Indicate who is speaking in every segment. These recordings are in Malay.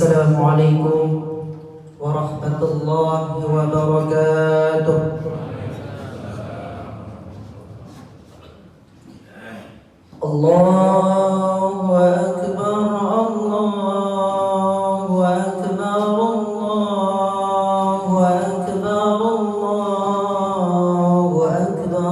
Speaker 1: Assalamualaikum warahmatullahi wabarakatuh. Allahu akbar, Allahu akbar, Allahu akbar, Allahu akbar, Allahu akbar,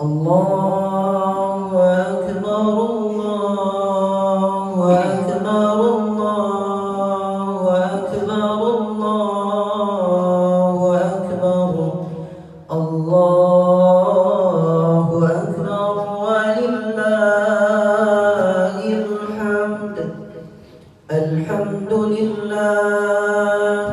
Speaker 1: Allahu akbar, Allahu akbar, Allahu akbar, Allahu akbar, walillahil hamd. Alhamdulillah,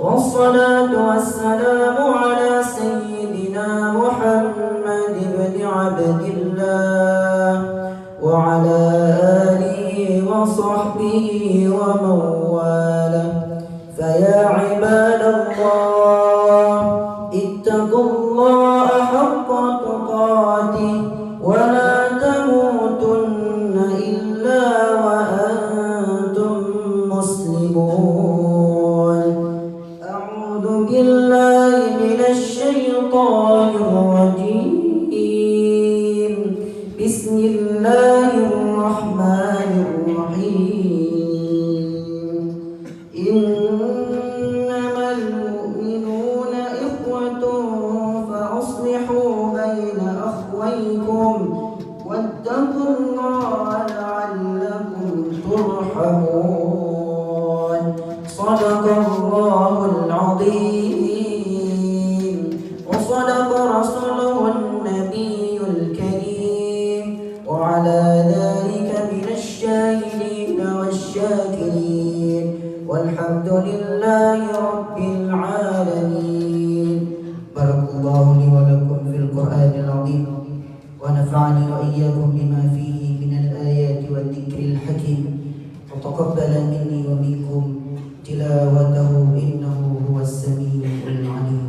Speaker 1: wassalatu wassalamu ala sayyidina Muhammad ibn Abdillah wa ala alihi wa sahbihi wa mawalah. Faya ibadallah, ittaqullaha haqqa tuqatih wa la tamutunna illa wa antum muslimun. A'udzu billahi minasy syaithanir rajim. Bismillahirrahmanirrahim. Innamal mu'minuna ikhwatun fa aslihu baina akhwaykum wattaqullaha la'allakum turhamun. Shadaqallahul 'azim wa shadaqa rasuluhun nabiyyul karim wa 'ala dhalika minasy syahidin wasyakirin walhamdulillahi rabbil 'alamin. Barakallahu li wa lakum fil Qur'anil 'azim wa nafa'ani wa iyyakum bima fihi minal ayati wad dzikril hakim wa taqabbala minni wa minkum tilawatahu innahu huwas samiul 'alim.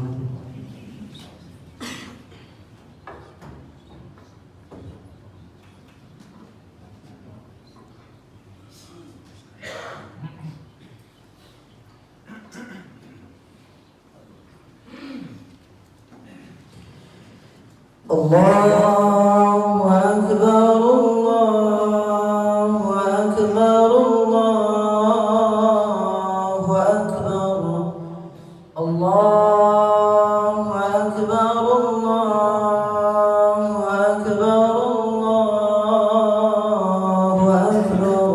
Speaker 1: Allahu akbar, Allahu akbar, Allahu akbar, Allahu akbar, Allahu akbar, Allahu akbar,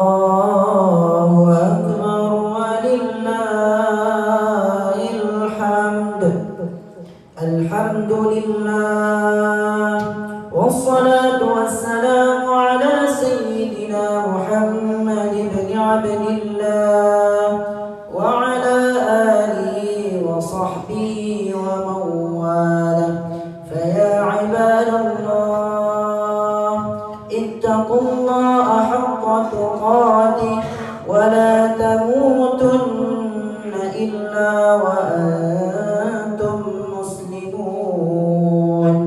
Speaker 1: Allahu akbar, walillahil hamd. Alhamdulillah, wassalatu wassalamu ala sayyidina Muhammad ibn Abdillah wa ala alihi wa sahbihi wa mawalah. Faya ibadallah, ittaqullaha haqqa tuqatih wa la tamutunna illa wa antum muslimun.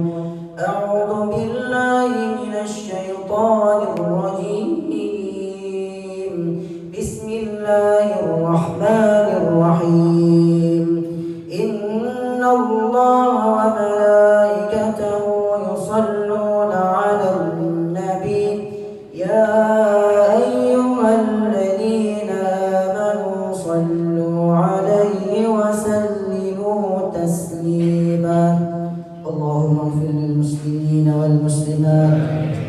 Speaker 1: A'udzu billahi minasy syaithanir rajim. Bismillahirrahmanirrahim. Innallaha wa malaikatahu yusholluna 'alan nabi ya ayyuhalladzina amanu shallu 'alaihi wa sallimu taslima. Allahumma ighfir lil muslimina wal muslimat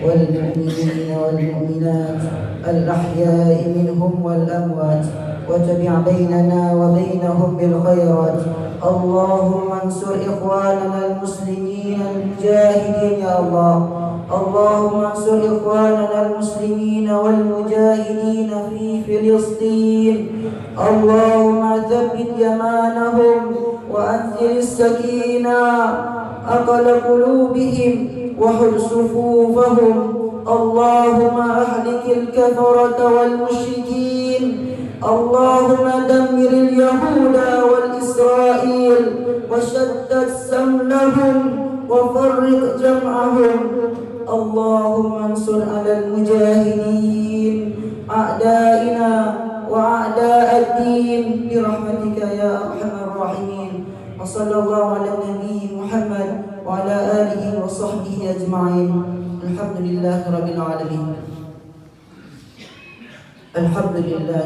Speaker 1: wal mu'minina wal mu'minat al ahya'i minhum wal amwat wa tabi' bainana wa bainahum bil khairat. Allahumma ansur ikhwanana al muslimin al mujahidin ya Allah. Allahumma ansur ikhwanana al muslimin wal mujahidin fi Filistin. Allahumma thabbit yamanahum wa anzil as-sakinah أقل قلوبهم وحل صفوفهم. اللهم أهلك الكفرة والمشركين. اللهم دمر اليهود والإسرائيل وشتت سملهم وفرق جمعهم. اللهم انصر على المجاهدين sallallahu ala nabi Muhammad wa ala alihi wa sahbihi ajma'in. Alhamdulillahi rabbil alamin. Alhamdulillah.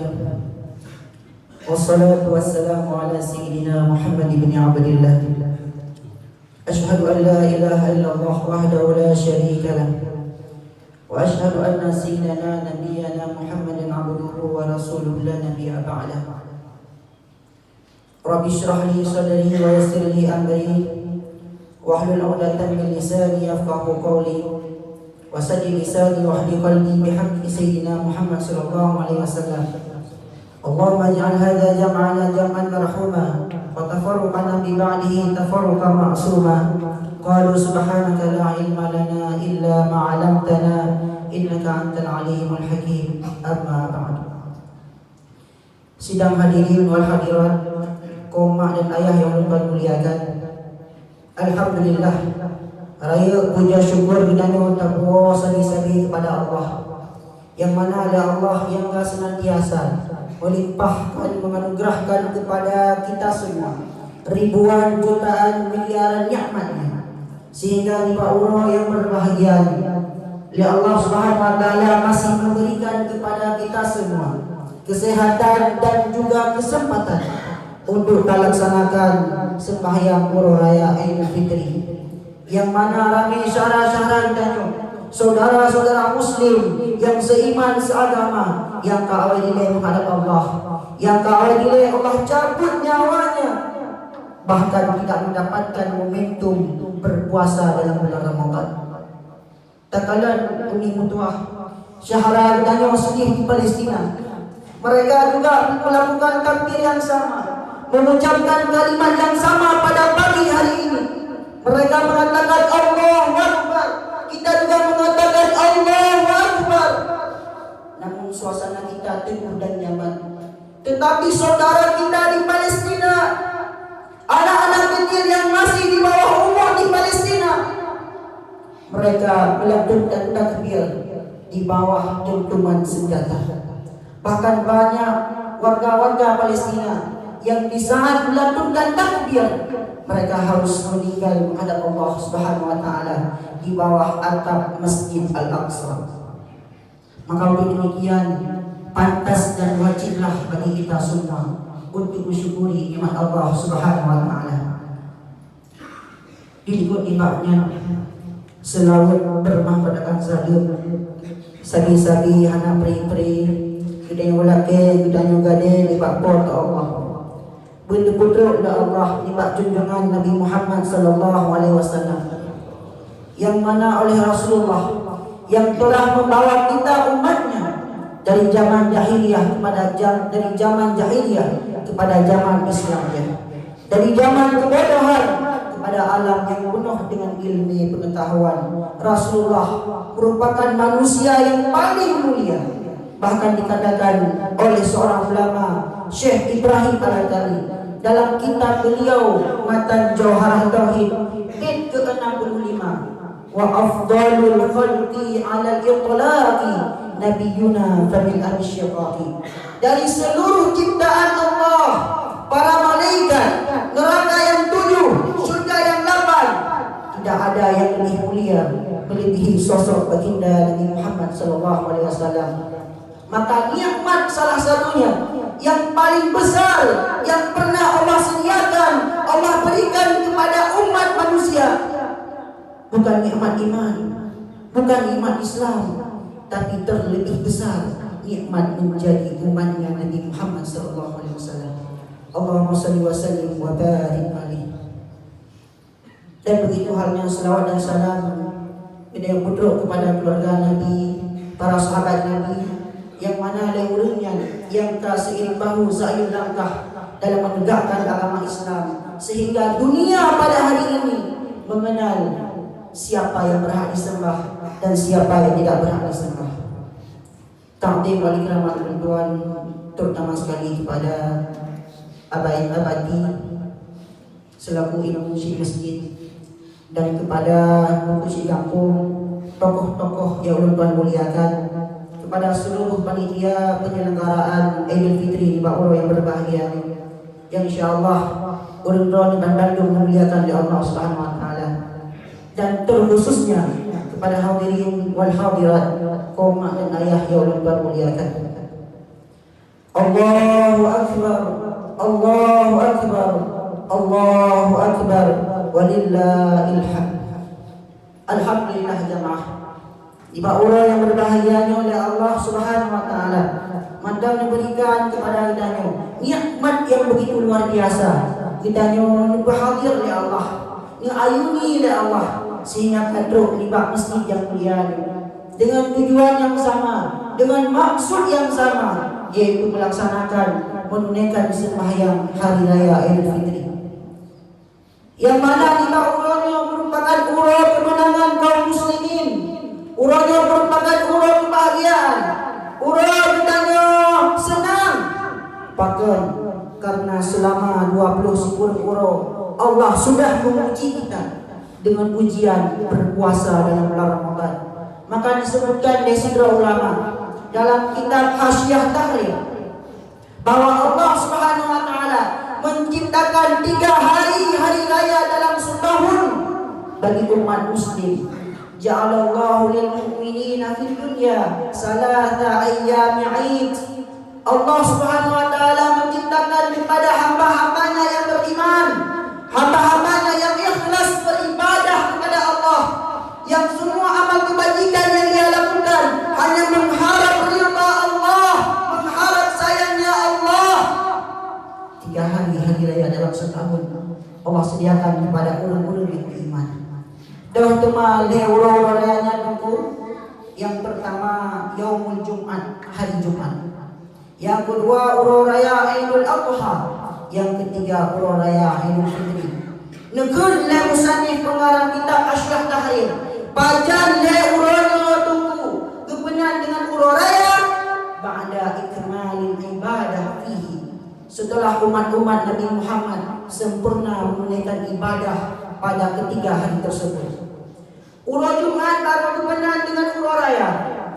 Speaker 1: Wassalatu wassalamu ala sayyidina Muhammad ibn Abdillah. Ashhadu an la ilaha illallah wahdahu la syarika lah. Wa ashhadu anna sayyidina nabiyyana Muhammadan abduhu wa rasuluhu la nabiyya ba'dah. Rabbi shrah li sadri wa yassir li amri wahlul 'uqdatam min lisani yafqahu qawli wa saddi lisani wa hdi qalbi bihaqqi sayyidina Muhammad sallallahu alaihi wasallam. Allahumma ij'al hadha jam'ana jam'an marhuma wa tafarruqana bi ba'dihi tafarruqan ma'suma. Qalu subhanaka la ilma lana illa ma 'allamtana innaka antal alimul hakim. Amma ba'd. Sidang hadirin wal hadirat, kaum mak dan ayah yang Allah muliakan, alhamdulillah, raya puja syukur dan takwa sabi-sabi kepada Allah, yang mana ada Allah yang senantiasa melimpahkan, menganugerahkan kepada kita semua ribuan, jutaan, miliaran nikmatnya, sehingga di Allah yang berbahagia, ya Allah Subhanahu wa taala masih memberikan kepada kita semua kesehatan dan juga kesempatan untuk melaksanakan sembahyang Qur'an Raya Idul Fitri, yang mana ramai syarah-syarah dan saudara-saudara muslim yang seiman seagama, yang kawal dilai menghadap Allah, yang kawal dilai Allah cabut nyawanya, bahkan tidak mendapatkan momentum berpuasa dalam bulan Ramadan. Tak kala Uni Mutuah Syahra dan yang sedih di Palestina, mereka juga melakukan takbir yang sama, mengucapkan kalimat yang sama pada pagi hari ini. Mereka mengatakan Allahu Akbar, kita juga mengatakan Allahu Akbar. Namun suasana kita teguh dan nyaman. Tetapi saudara kita di Palestina, anak-anak kecil yang masih di bawah umur di Palestina, mereka melakukan takbir di bawah dentuman senjata. Bahkan banyak warga-warga Palestina yang di saat melakukan takbir, mereka harus meninggal menghadap Allah Subhanahu wa taala di bawah atap Masjid Al-Aqsa. Maka untuk demikian, pantas dan wajiblah bagi kita semua untuk mensyukuri nikmat Allah Subhanahu wa taala. Diikut-ikutnya selalu bermanfaatkan salut sabi-sabi anak peri-peri kedai walake kedai gade di bakpor Allah. Benda putra Allah di bak junjungan Nabi Muhammad sallallahu alaihi wasallam, yang mana oleh Rasulullah yang telah membawa kita umatnya dari zaman jahiliyah dari zaman jahiliyah kepada zaman Islam, dari zaman kebodohan kepada alam yang penuh dengan ilmu pengetahuan. Rasulullah merupakan manusia yang paling mulia. Bahkan dikatakan oleh seorang ulama, Syekh Ibrahim Al-Adari, dalam kitab beliau Matan Jauharah Tauhid bait ke-65, wa afdalul khalqi 'ala al-itlaqi nabiyuna fabil arsyiqaqi. Dari seluruh ciptaan Allah, para malaikat, neraka yang 7, surga yang 8, tidak ada yang lebih mulia melebihi sosok baginda Nabi Muhammad sallallahu alaihi wasallam. Maka nikmat salah satunya yang paling besar yang pernah Allah sediakan, Allah berikan kepada umat manusia, bukan nikmat iman, bukan nikmat Islam, tapi terlebih besar nikmat menjadi umatnya Nabi Muhammad sallallahu alaihi wasallam. Allahumma shalli wa sallim wa barik alaihi. Dan begitu halnya selawat dan salam yang putra kepada keluarga Nabi, para sahabat Nabi, yang mana leurungnya yang tak seiring bahu sayur langkah dalam menegakkan agama Islam, sehingga dunia pada hari ini mengenal siapa yang berhak disembah dan siapa yang tidak berhak disembah. Takdim wali keramat tuan, terutama sekali kepada Abai Abadi selaku imam masjid, dan kepada pengurus kampung, tokoh-tokoh yang tuan muliakan, kepada seluruh panitia penyelenggaraan Idul Fitri di Bakuro yang berbahagia, yang insyaallah urang-urang di Bandung memuliakan oleh Allah Subhanahu wa taala. Dan terkhususnya kepada hadirin wal hadirat kaum mak dan ayah yang Allah muliakan. Allahu akbar, Allahu akbar, Allahu akbar, walillahil hamd. Alhamdulillah jamaah. Iba orang yang berbahagianya oleh Allah Subhanahu wa taala, mandang diberikan kepada kitanya nikmat yang begitu luar biasa. Kitanya berhadir oleh Allah, diayuni oleh Allah, sehingga kadruk libat masjid yang mulia dengan tujuan yang sama, dengan maksud yang sama, yaitu melaksanakan menunaikan sembahyang hari raya Idul Fitri, yang mana lima urangnya merupakan urang kemenangan kaum muslimin, urangnya merupakan urang kebahagiaan, urang kitanya senang. Bahkan karena selama 20 urang Allah sudah menguji kita dengan ujian berpuasa dalam bulan Ramadan. Maka disebutkan di sidra ulama dalam kitab Hasyiah Tahrir bahwa Allah Subhanahu wa taala menciptakan 3 hari raya dalam setahun bagi umat muslim. Ja'alallahu lil mu'minina fid dunya salata ayyami 'id. Allah Subhanahu wa taala menciptakan kepada hamba-hambanya yang beriman, hamba-hambanya yang ikhlas beribadah kepada Allah, yang semua amal kebajikan yang dia lakukan hanya mengharap ridha Allah, mengharap sayangnya Allah. 3 hari raya dalam setahun Allah sediakan kepada orang-orang yang beriman. Dah temal orang rayanya itu. Yang pertama Yaumul Jumat, hari Jumat. Yang kedua urang raya Idul Adha. Yang ketiga urang raya Idul Fitri. Negeun le musannif pengarang kitab Hasyiah Tahrir, bajan le urang tunggu kebenan dengan urang raya ba'da ikmalil ibadah fihi. Setelah umat-umat Nabi Muhammad sempurna menunaikan ibadah pada ketiga hari tersebut. Urang Jumat baru kebenan dengan urang raya.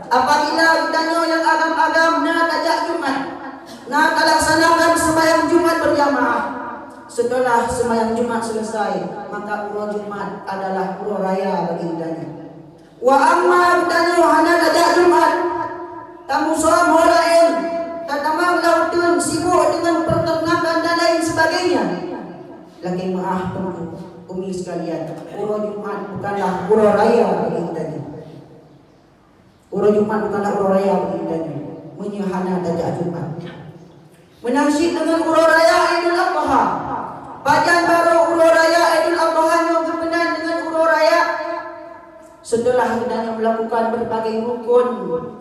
Speaker 1: Apabila ditanya yang agam-agam nak ajak Jumat, nak laksanakan sembahyang Jumat berjamaah. Setelah sembahyang Jumat selesai, maka urang Jumat adalah urang raya bagi ditanya. Wa amma ditanya hana ajak Jumat, tamu soal lain, tatamang lautun sibuk dengan peternakan dan lain sebagainya. Lagi maaf umi sekalian, urang Jumat bukanlah urang raya bagi ditanya. Urang Jumat bukanlah urang raya bagi ditanya. Menyahana tajak Jumat. Menasyid dengan urang raya Idul Adha. Bajan baru urang raya Idul Adha yang kebenan dengan urang raya setelah hendaknya melakukan berbagai rukun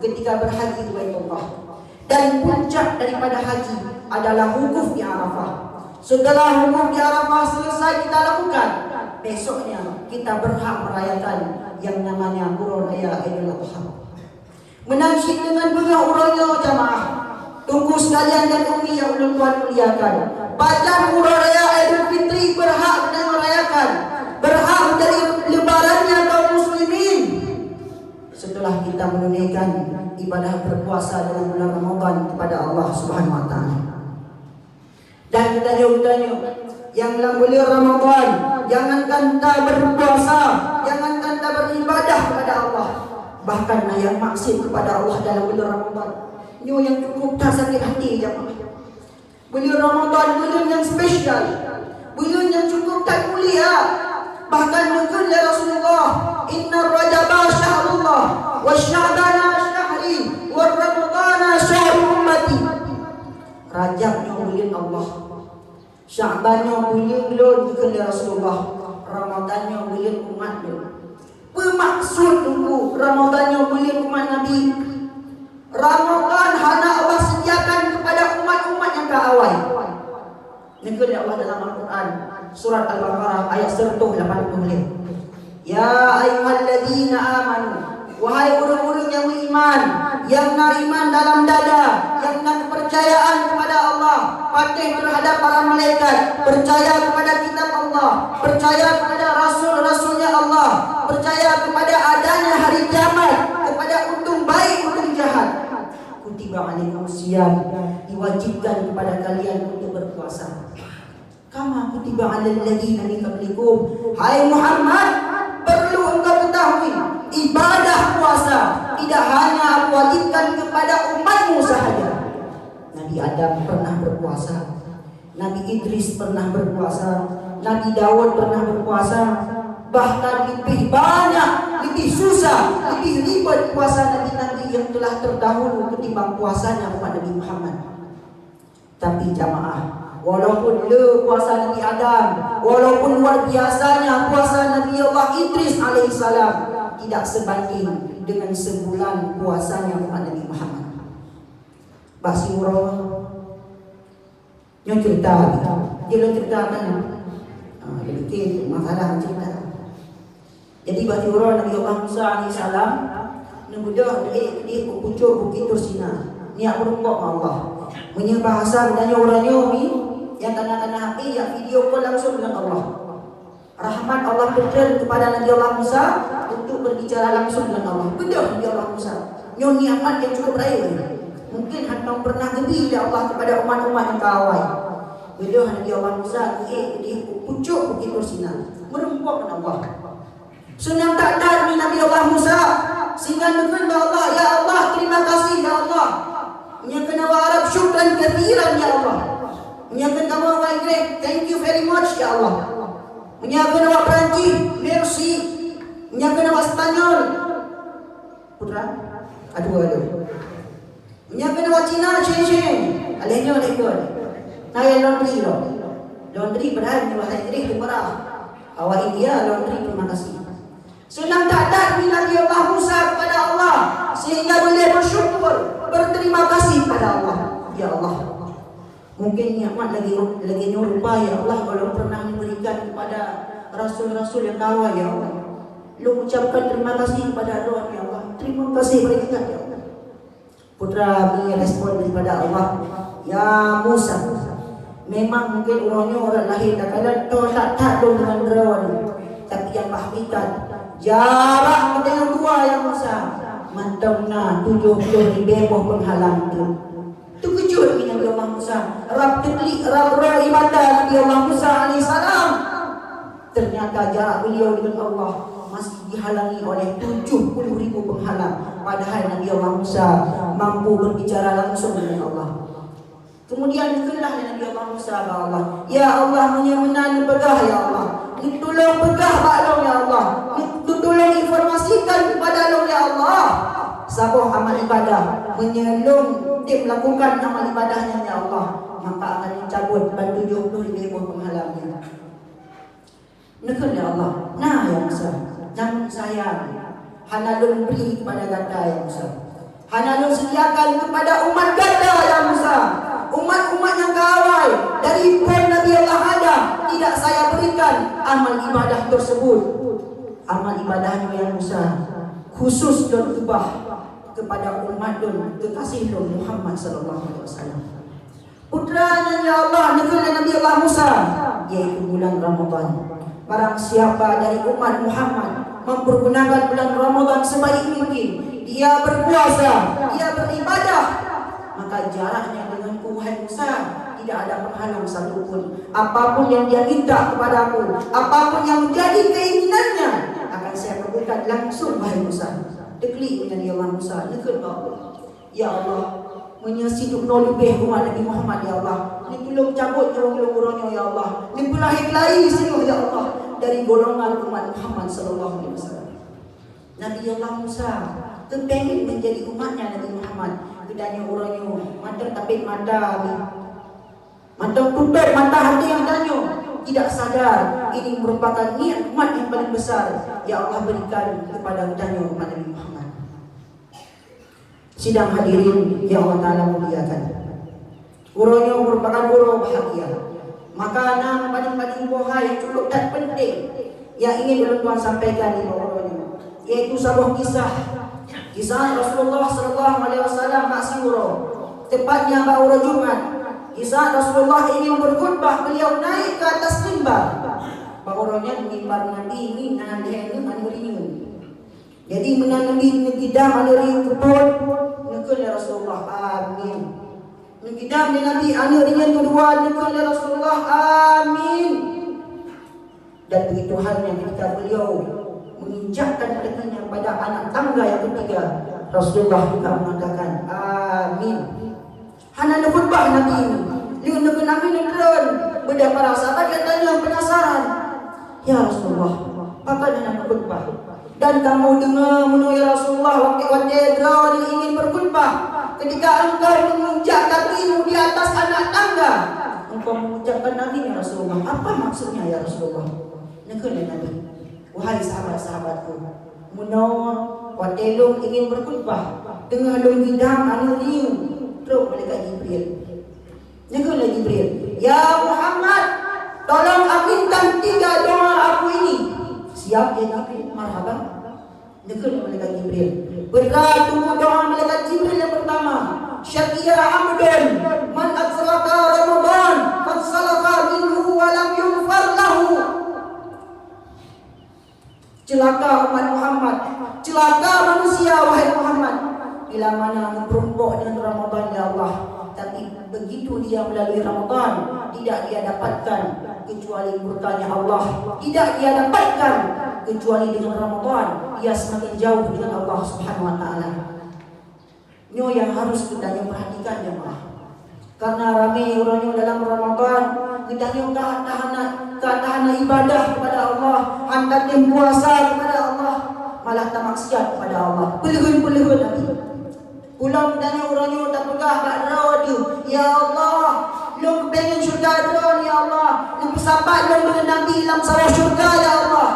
Speaker 1: ketika berhaji ke Baitullah. Dan puncak daripada haji adalah wukuf di Arafah. Setelah wukuf di Arafah selesai kita lakukan, besoknya kita berhak merayakan yang namanya urang raya Idul Adha. Menasyid dengan bunga urangnya jamaah. Tunggu sekalian dan umi yang ulun tuan muliakan. Bajan urang raya Idul Fitri berhak dan merayakan, berhak menjadi lebarannya kaum muslimin. Setelah kita menunaikan ibadah berpuasa dalam bulan Ramadan kepada Allah Subhanahu wa taala. Dan kita yang dalam bulan Ramadan jangankan tak berpuasa, jangankan tak beribadah kepada Allah, bahkan yang maksud kepada Allah dalam bulan Ramadan. Ini yang cukup tak sakit hati jemaah. Bulan Ramadan bulan yang spesial, bulan yang cukup tak mulia. Bahkan mungkin ya Rasulullah, inna rajaba syahrullah wa sya'bana syahri wa ramadana syahru ummati. Rajabnya bulan Allah, Sya'bannya bulan lon mungkin ya Rasulullah, Ramadannya bulan umat lon. Bermaksud tunggu Ramadannya bulan umat Nabi. Ramadan hana Allah sediakan kepada umat-umat yang keawal. Nikah Allah dalam Al-Quran surat Al-Baqarah ayat 180. Ya ayyuhalladzina amanu, wahai orang-orang yang beriman, yang beriman dalam dada, yang kepercayaan kepada Allah, patuh terhadap para malaikat, percaya kepada kitab Allah, percaya kepada rasul-rasulnya Allah, percaya kepada adanya hari kiamat, kepada untung baik, untung jahat. Kutiba alaikum siyam, diwajibkan kepada kalian untuk berpuasa. Kama kutiba 'alal ladzina min qablikum. Hai Muhammad, perlu engkau ketahui, ibadah puasa tidak hanya aku wajibkan kepada umatmu sahaja. Nabi Adam pernah berpuasa, Nabi Idris pernah berpuasa, Nabi Daud pernah berpuasa. Bahkan lebih banyak, lebih susah, lebih ribet puasa nabi-nabi yang telah terdahulu ketimbang puasanya umat Nabi Muhammad. Tapi jamaah, walaupun puasa Nabi Adam, walaupun luar biasanya puasa Nabi Allah Idris alaihissalam, tidak sebanding dengan sebulan puasanya umat Nabi Muhammad. Basi Urah yang cerita, dia ceritakan, dia masalah cerita. Jadi bagi orang Nabi Allah Musa alaihissalam mudah dia pucuk bukit Tursina. Niat berumpok Allah. Menyembah bahasa dan orangnya yang kena hati ya video call langsung dengan Allah. Rahmat Allah berikan kepada Nabi Allah Musa untuk berbicara langsung dengan Allah. Bedah Nabi Allah Musa. Nyon niat yang cukup baik. Mungkin hendak pernah gebi Allah kepada umat-umat yang kawai. Bedah Nabi Allah Musa dia pucuk bukit Tursina. Berumpok dengan Allah. Senang tak ni Nabi Allah Musa sehingga nukun Allah, ya Allah terima kasih ya Allah. Menyakan awak Arab syukran kathiran ya Allah. Menyakan kamu awak Inggeris, thank you very much ya Allah. Menyakan awak Perancis, merci. Menyakan awak Spanyol, putra, aduh. Menyakan awak Cina, Shenzhen, alaikum. Saya laundry loh. Laundry padahal ni bahasa Inggeris tu marah. Awak India laundry terima kasih. Senang tak Nabi Allah Musa kepada Allah sehingga boleh bersyukur, berterima kasih kepada Allah. Ya Allah, mungkin nikmat lagi nyerupa ya Allah kalau pernah memberikan kepada rasul-rasul yang kawal ya Allah. Lu ucapkan terima kasih kepada Allah ya Allah. Terima kasih kepada kita ya Allah. Putra respon daripada Allah, ya Musa, memang mungkin orang lahir tak kala tak dengan rawan, tapi yang pahamikan jarak dengan dua yang Musa mantapna 70 ribu penghalang tu. Tu kejut Nabi Allah Musa. Rab ibadah Nabi Allah Musa alaihissalam. Ternyata jarak beliau dengan Allah masih dihalangi oleh 70 ribu penghalang. Padahal Nabi Allah Musa mampu berbicara langsung dengan Allah. Kemudian dikelah Nabi Allah Musa kepada Allah. Ya Allah, menyemenan pegah ya Allah. Tolong pegah baklong ya Allah. Tolong informasikan kepada Allah ya Allah. Sabuh amal ibadah menyelung dia melakukan amal ibadahnya ya Allah, maka akan dicabut 70 ribu penghalangnya. Nekun ya Allah. Nah ya Musa, jangan sayang. Hanalun beri kepada ganda ya Musa. Hanalun sediakan kepada umat ganda ya Musa. Umat-umat yang kawal dari Nabi Allah Adam tidak saya berikan amal ibadah tersebut. Amal ibadahnya yang Musa khusus dan ubah kepada umat dan kekasih Muhammad sallallahu alaihi wasallam. Putranya ya Allah negeri Nabi Allah Musa yaitu bulan Ramadan. Barang siapa dari umat Muhammad mempergunakan bulan Ramadan sebaik mungkin, dia berpuasa, dia beribadah, maka jaraknya dengan Tuhan Musa tidak ada penghalang satupun. Apapun yang dia minta kepadaku, apapun yang menjadi keinginannya, akan saya kabulkan langsung wahai Musa. Deklik menjadi Allah Musa, nekut Allah. Ya Allah, menyasiduk lebih umat Nabi Muhammad ya Allah. Ni tolong cabut orang-orangnya ya Allah. Ni pelahir-lahir seluruh ya Allah dari golongan umat Muhammad sallallahu alaihi wasallam. Nabi Allah Musa kepengen menjadi umatnya Nabi Muhammad. Kedanya orangnya mata tapik mata ni. Mata tutup mata hati yang tanya. Tidak sadar ini merupakan nikmat yang paling besar yang Allah berikan kepada kedanya umat Nabi Muhammad. Sidang hadirin yang Allah Ta'ala muliakan, orangnya merupakan orang bahagia. Makanan paling-paling bohai yang cukup dan penting yang ingin tuan sampaikan di orangnya, yaitu sebuah kisah Rasulullah sallallahu alaihi wasallam masyhur, tepatnya pada Jumat. Kisah Rasulullah ingin berkhutbah, beliau naik ke atas mimbar. Bahagiannya mimbar Nabi ini nanti manuriun. Jadi menanami tidak manuri kebun, nekun ya Rasulullah. Amin. Mengidam di Nabi anu ringan kedua dengan Rasulullah, amin. Dan begitu halnya ketika beliau menginjakkan kakinya pada anak tangga yang ketiga, Rasulullah juga mengatakan amin. Hana khutbah Nabi ini, liun dengan Nabi negeran, bedah para sahabat katanya penasaran, ya Rasulullah, apa hana khutbah? Dan kamu dengar menurut Rasulullah waktu-waktu dia ingin berkhutbah, ketika engkau menginjak kakimu di atas anak tangga, engkau mengucapkan Nabi ya Rasulullah. Apa maksudnya ya Rasulullah? Negeran Nabi, wahai sahabat-sahabatku, menurut waktu lu ingin berkhutbah dengan lu bidang anu liu, terus malaikat Jibril. Negeran Jibril, ya Muhammad, tolong aminkan 3 doa aku ini. Siap ya Nabi, marhaban. Dengar malaikat Jibril. Berat tunggu doa malaikat Jibril yang pertama. Syakira amdan man atsraka Ramadan man salaka minhu wa lam yughfar lahu. Celaka umat Muhammad, celaka manusia wahai Muhammad, bila mana berumpuk dengan Ramadan ya Allah, tapi begitu dia melalui Ramadan tidak dia dapatkan kecuali murkanya Allah, tidak dia dapatkan kecuali dengan Ramadan ia semakin jauh dengan Allah Subhanahu wa taala. Nyo yang harus kita perhatikan jemaah. Karena ramai orangnya dalam Ramadan, kita nyo katahan ibadah kepada Allah, hantar puasa kepada Allah, malah tak maksiat kepada Allah. Pelihun Nabi. Pulang dan orangnya tak pegah pada dia. Ya Allah, lu pengen syurga dron ya Allah. Lu sahabat lu dengan Nabi dalam sawah syurga ya Allah.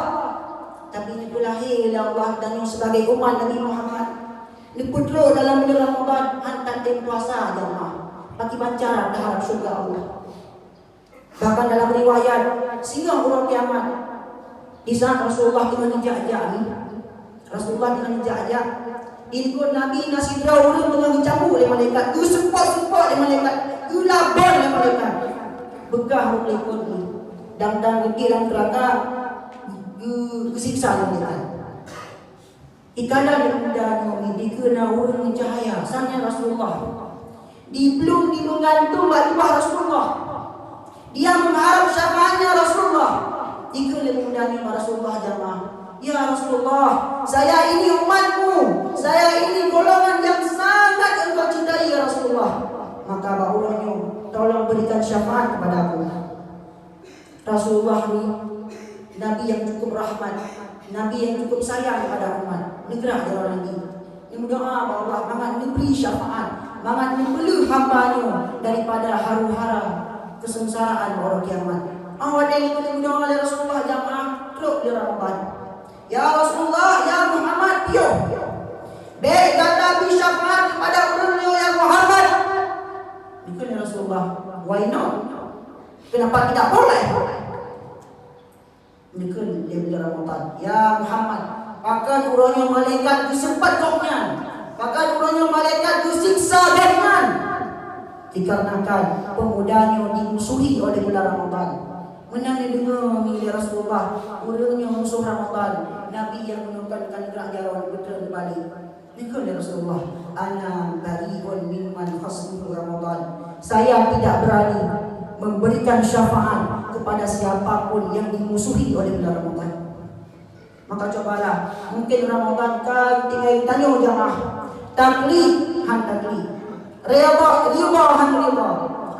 Speaker 1: Tapi ini lahir ya Allah dan yang sebagai umat Nabi Muhammad. Ini putra dalam bulan Ramadan hantar tim puasa ya Allah. Bagi bancaran terhadap syurga Allah. Bahkan dalam riwayat sehingga orang kiamat di saat Rasulullah dengan menjajah ini, Rasulullah dengan menjajah ikut Nabi nasi draw orang dengan campur oleh malaikat, tu support oleh malaikat, tu labon oleh malaikat. Begah oleh ikut ni. Dan pergi dalam neraka kesiksa oleh malaikat. Ikalah yang mudah ni dikena orang cahaya sanya Rasulullah. Belum menggantung bawah Rasulullah. Dia mengharap syafaatnya Rasulullah. Ikalah yang mudah ni Rasulullah jamaah. Ya Rasulullah, saya ini umatmu, saya ini golongan yang sangat engkau cintai ya Rasulullah. Maka baunya tolong berikan syafaat kepada aku. Rasulullah ini Nabi yang cukup rahmat, Nabi yang cukup sayang kepada umat. Negerah dia orang ini. Ini berdoa Allah mangat memberi syafaat, mangat membeli hambanya daripada haru-hara kesengsaraan orang kiamat. Awak yang berdoa oleh Rasulullah jamaah, teruk dia Ramadan. Ya Rasulullah, ya Muhammad, yo. Baik kata syafaat kepada ulunnya ya Muhammad. Bukan ya Rasulullah. Why not? Kenapa tidak boleh? Bukan dia bilang Ramadan. Ya Muhammad, bahkan urangnya malaikat disempat koknya. Bahkan urangnya malaikat disiksa dengan. Dikarenakan pemudanya dimusuhi oleh bulan Ramadan. Menang dengar milik Rasulullah, urangnya musuh Ramadan, Nabi yang menungkankan gerak jalan betul kembali. Nikah ya Rasulullah, ana bari'un mimman khasmuhu Ramadan. Saya tidak berani memberikan syafaat kepada siapapun yang dimusuhi oleh bulan Ramadan. Maka cobalah, mungkin Ramadan kan tinggal tanya jamaah. Taklid han taklid. Riyadha han riyadha.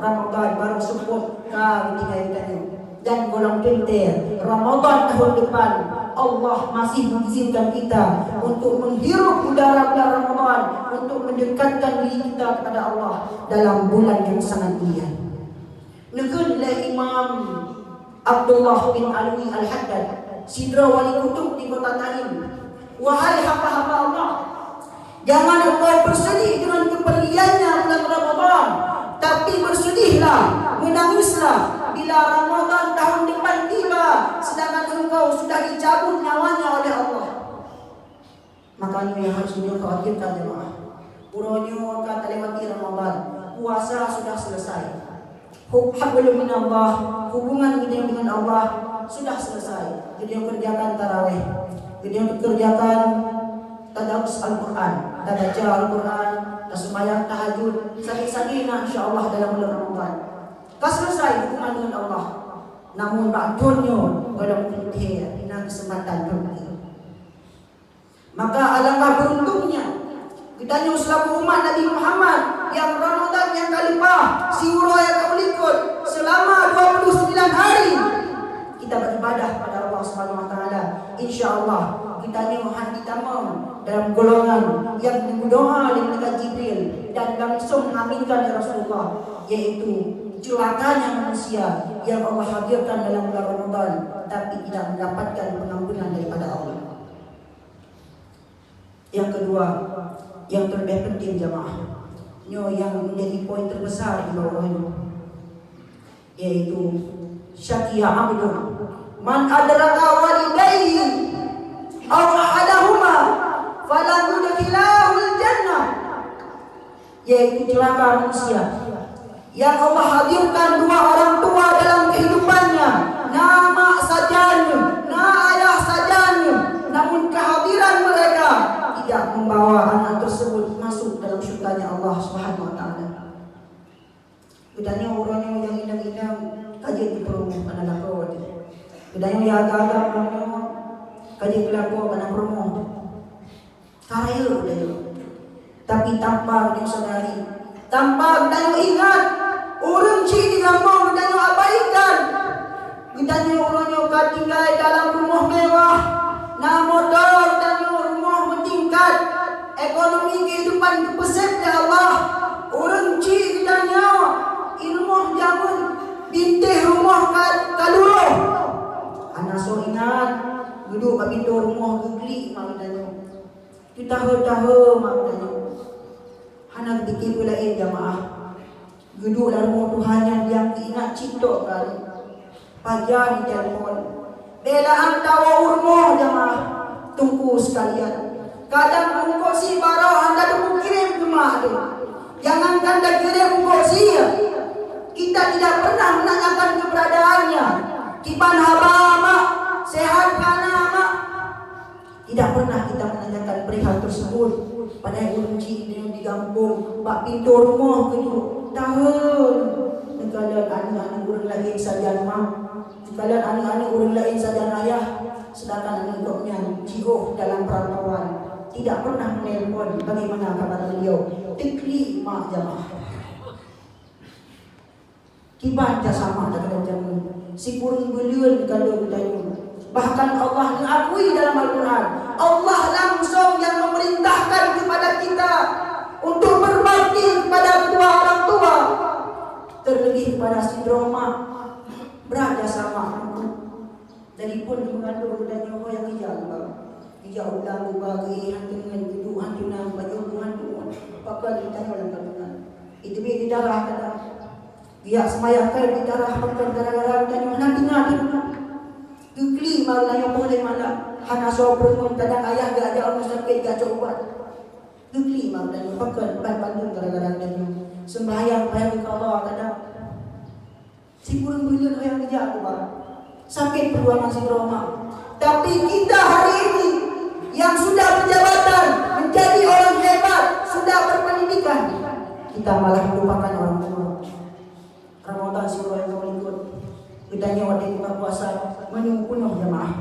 Speaker 1: Ramadan baru sebut kan tinggal tanya. Dan golong pintir Ramadan tahun depan Allah masih mengizinkan kita untuk menghirup udara bulan Ramadan, untuk mendekatkan diri kita kepada Allah dalam bulan yang sangat mulia. Negerilah Imam Abdullah bin Alwi Al-Haddad, sidra wali kutub di kota Tarim. Wahai hamba-hamba Allah, jangan engkau bersedih dengan kepergiannya bulan Ramadan, tapi bersedihlah, menangislah bila Ramadan tahun depan tiba, sedangkan engkau sudah dicabut nyawanya oleh Allah. Makanya yang harus dikhawatirkan jemaah. Urangnya kata lewati Ramadan, puasa sudah selesai. Hablum minallah, hubungan kita dengan Allah sudah selesai. Jadi yang kerjakan tarawih, jadi yang kerjakan tadarus Al-Quran, tak baca Al-Quran, tak sembahyang tahajud, sakit-sakitnya insya-Allah dalam bulan Ramadan. Tak selesai hubungan dengan Allah. Namun ba'dunnya kalau mungkin ina kesempatan berhenti. Maka alangkah beruntungnya kita selaku umat Nabi Muhammad yang Ramadan yang kalimah siura yang kamu ikut selama 29 hari kita beribadah pada Allah Subhanahu wa taala. Insyaallah kita hati tamam dalam golongan yang berdoa dengan malaikat Jibril dan langsung mengaminkan ya Rasulullah, yaitu celakanya manusia yang Allah hadirkan dalam bulan Ramadan tapi tidak mendapatkan pengampunan daripada Allah. Yang kedua, yang terlebih penting jamaah, yang menjadi poin terbesar di bawah ini, yaitu syakiya abdun man adraka walidayhi aw ahadahuma falam yudkhilahu al-jannah, yaitu celaka manusia yang Allah hadirkan dua orang tua dalam kehidupannya, nama sajanya, ayah sajanya, namun kehadiran mereka tidak membawa anak tersebut masuk dalam syurganya Allah Subhanahu wa taala. Bedanya orang yang inang-inang kaji di perumahan pada lakon. Bedanya yang agak-agak perumahan kaji kelakon pada perumahan. Karya bedanya. Tapi tanpa yang sadari, tanpa bedanya ingat orang cik di kampung bedanya abaikan. Bedanya orang yang tinggal dalam rumah mewah, nak motor bedanya rumah meningkat, ekonomi kehidupan terpesat ya Allah. Orang cik bedanya ilmu jamun bintih rumah kaluluh. Anak so ingat duduk kat pintu rumah gugli mak bedanya. Tu tahu mak bedanya. Anak fikir pula jamaah. Duduk dalam rumah Tuhan yang ingat cinta kali. Pajar di telefon. Belaan tawa urmoh jamaah. Tunggu sekalian. Kadang mengkosi barang anda tu kirim ke mak tu. Jangankan dah kirim mengkosi. Kita tidak pernah menanyakan keberadaannya. Kipan haba mak, sehat kana mak. Tidak pernah kita menanyakan perihal tersebut. Padahal kunci yang digampung, bak pintu rumah gitu. Tahun negara anak-anak orang lain saja mak. Kalau anak-anak orang lain saja ayah, sedangkan anak-anaknya jauh dalam perantauan, tidak pernah menelpon bagaimana kabar beliau. Tikli mak jamaah. Kibat sama dalam jamun. Si kurung beliau kalau bertanya. Bahkan Allah mengakui dalam Al-Quran, Allah langsung yang memerintahkan kepada kita untuk berbakti kepada kedua orang tua, terlebih kepada si Roma beraja sama. Dari pun mengandung dan nyawa yang hijau ulang bagi hantungan duduk hantunan baju hantunan pakal ditanya dalam kandungan itu dia di darah kata dia semayakan di darah pakal gara-gara ditanya nanti Dukli malah yang boleh malah hana sobrung kadang ayah gak ada orang sakit gak coba. Dukli malah yang pakai bandung gara-gara dia sembahyang bayang ke Allah kadang si burung bulan yang kerja aku sakit perjuangan si Roma. Tapi kita hari ini yang sudah berjabatan menjadi orang hebat sudah berpendidikan kita malah melupakan orang tua. Ramadan si orang yang ikut bedanya waktu buka puasa menu penuh jemaah.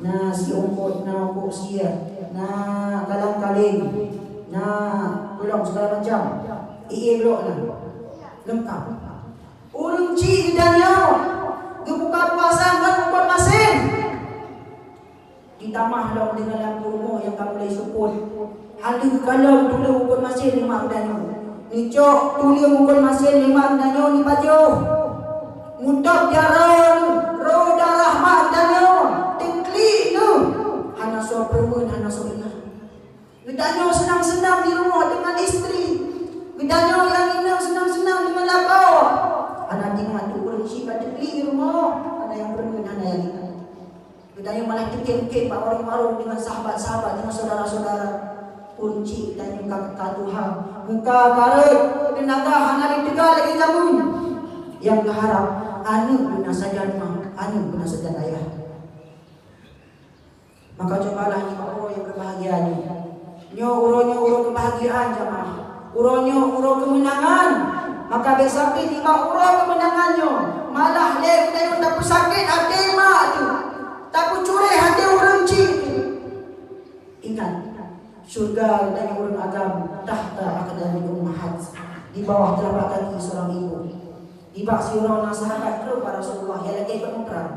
Speaker 1: Nah si ongkot, nah ongkot sia, nah kalang-kaling, nah pulang segala macam. Blok lah, lengkap. Orang cik bedanya buka puasa kan ongkot masin. Ditambah dong dengan lampu rumah yang kamu boleh support. Ada kalau tulis ongkot masin 5 bedanya. Nicok tulis ongkot masin 5 bedanya ni pajuh. Mudah jalan roda rahmat danyo tekli tu hana so perempuan hana so inah gedanyo senang-senang di rumah dengan istri gedanyo yang inang senang-senang dengan lapau hana tinggal tu kunci kat tekli di rumah ada yang perempuan hana yang inah gedanyo malah dikem-kem pak warung-warung dengan sahabat-sahabat dengan saudara-saudara kunci gedanyo kat Tuhan muka karek tenaga hana ditegal lagi jamun yang berharap anu guna saja rumah, anu guna saja ayah. Maka cobalah ni orang yang berbahagia ni. Uronyo uro kebahagiaan jamaah. Uronyo uro kemenangan. Maka besapi tiba uro kemenangannya. Malah lek dayon tak pesakit hati mak tu. Tak kucuri hati orang cik tu. Ingat, surga dan orang agama tahta akadami ummahat. Di bawah telapak kaki seorang ibu. Tiba si orang sahabat tu para Rasulullah yang lagi ikut perang.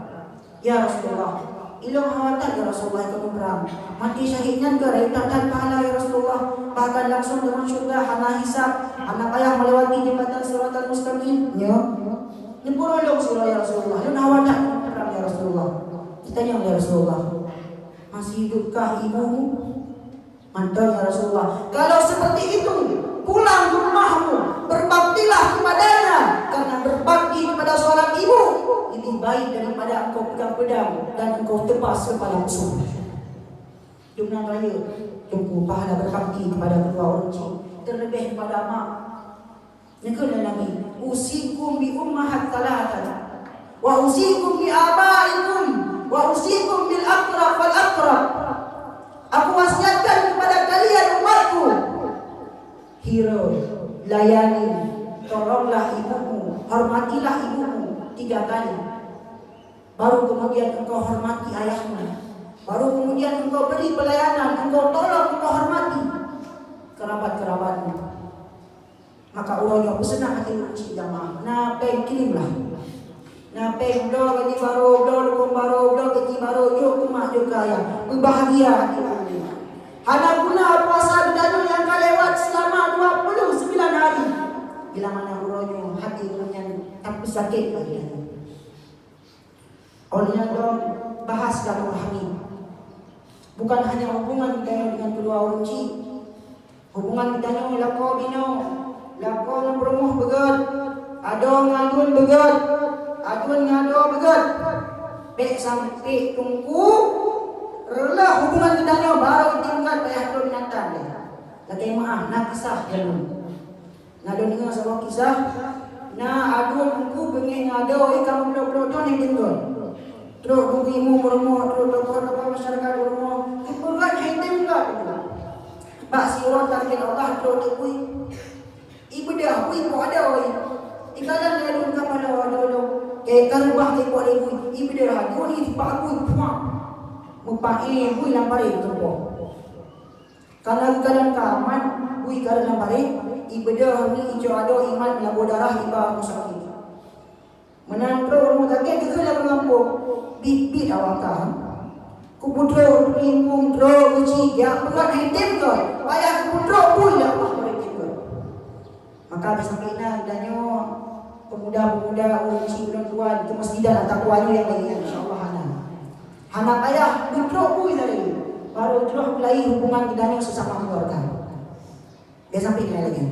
Speaker 1: Ya Rasulullah, ilang hawatan ya Rasulullah ikut perang. Mati syahidnya ke rakyat pahala ya Rasulullah. Bahkan langsung dengan syurga hana hisab, anak ayah melewati jembatan siratal mustaqim. Ya, nyempurulung surah ya Rasulullah. Ilang hawatan perang ya Rasulullah. Ditanya ya Rasulullah, masih hidupkah ibumu? Mantan ya Rasulullah. Kalau seperti itu, pulang ke rumahmu, berbaktilah kepadanya, karena berbakti kepada seorang ibu lebih baik daripada engkau pegang pedang dan engkau tebas kepala musuh. Jumlah raya tunggu pahala berbakti kepada kedua orang cik, terlebih kepada mak. Yang lagi, usikum bi ummahat salatan, wa usikum bi abaikum, wa usikum bil aqrab wal aqrab. Aku wasiatkan kepada kalian umatku, hero, layani, tolonglah ibumu, hormatilah ibumu 3 kali. Baru kemudian engkau hormati ayahmu. Baru kemudian engkau beri pelayanan, engkau tolong, engkau hormati kerabat-kerabatmu. Maka ulangnya pesenah hati uci jamaah. Napeng kirimlah. Napeng do gaji baru, do dukung baru, do gaji baru, yuk kumak juga ya. Berbahagia hati uci. Hana guna puasa bidanu yang kelewat selama 29 hari. Bila mana ulangnya hati ulangnya tak sakit lagi. Olehnya dong bahas kalau rohani. Bukan hanya hubungan kita dengan kedua orang cik. Hubungan kita dengan lako bino, lako yang berumuh begat, ado ngadun begat, adun ngado begat. Pek sampai tunggu rela hubungan kita dengan baru tinggal payah tu binatang dia. Lagi maaf nak kisah dulu. Ngado dengar sebuah kisah. Nah adun tunggu pengen ngado ikan belum yang tinggal. Terus ibu berumur, terus tokoh-tokoh masyarakat berumur, berat hitam tak? Bak si orang target Allah terus ibu, ibu dah, ibu ada oi. Ikalan dia dulu kepada dulu, kan rumah ibu dah, ibu ni pak ibu puak, mupak ibu lampari tu po. Kalau kalan kaman, ibu kalan lampari, ibu dah ni ijo ada iman labu darah iba musafir. Menantro rumah takkan kita nak mengampuk. Bit awakah kuputro ingkung tro uci ya bukan hitam kau payah kuputro pun ya maka sampai na danyo pemuda-pemuda uci perempuan itu mesti dah takwa yang lain insyaallah hana payah kuputro pun dari baru terus mulai hubungan danyo sesama keluarga dia sampai lagi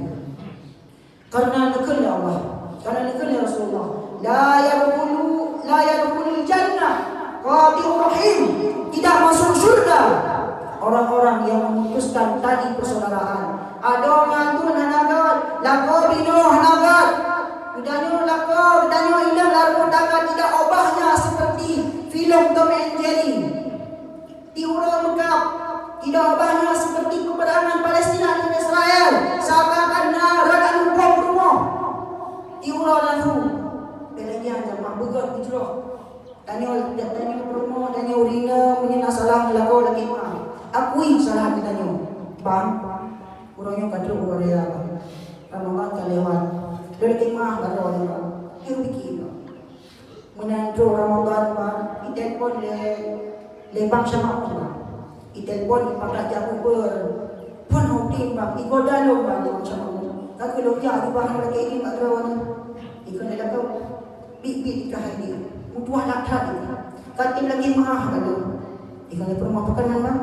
Speaker 1: karena nekal Allah karena nekal Rasulullah la yadkhulul jannah qati'ur rahim, tidak masuk surga orang-orang yang memutuskan tali persaudaraan. Ada ngantun hanagat lako bino hanagat udanyo lako udanyo ilang lalu dapat tidak obahnya seperti film Tom and Jerry diurang mekap tidak obahnya seperti peperangan Palestina dan Israel seakan-akan rakan hukum rumah diurang lalu belajar jamaah begat hijrah. Tanya rumah, tanya urina, punya salah melakukan lagi mah. Akui salah kita nyo. Bang, orangnya kadro orang dia. Ramadan kelewat. Dia lagi mah baru orang. Dia fikir. Menandro Ramadan bang, itelpon le bang sama orang. Itelpon ipak jago ber. Pon hoting bang, ikodalo bang sama orang. Kalau lokia di bang lagi ini kadro. Ikon dia kau. Big kahadi. Mutuah lakhan katim lagi mahal kalau ikan itu rumah pakanan bang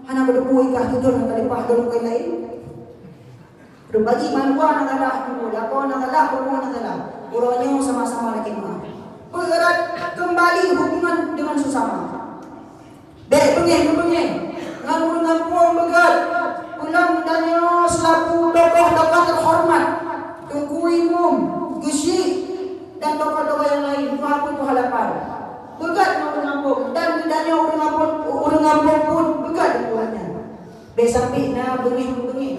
Speaker 1: hana berdebu ikan itu nak kalipah dalam kain lain berbagi manuan nagalah lakon nagalah rumah nagalah orangnya sama-sama lagi mahal berat kembali hubungan dengan sesama baik bengeng dengan puang begat pulang danyo selaku tokoh-tokoh terhormat tunggu imum gusi dan tokoh-tokoh yang lain walaupun halapan begat mau mengampung dan tidaknya orang ngampun pun begat buatnya sampai na bengih-bengih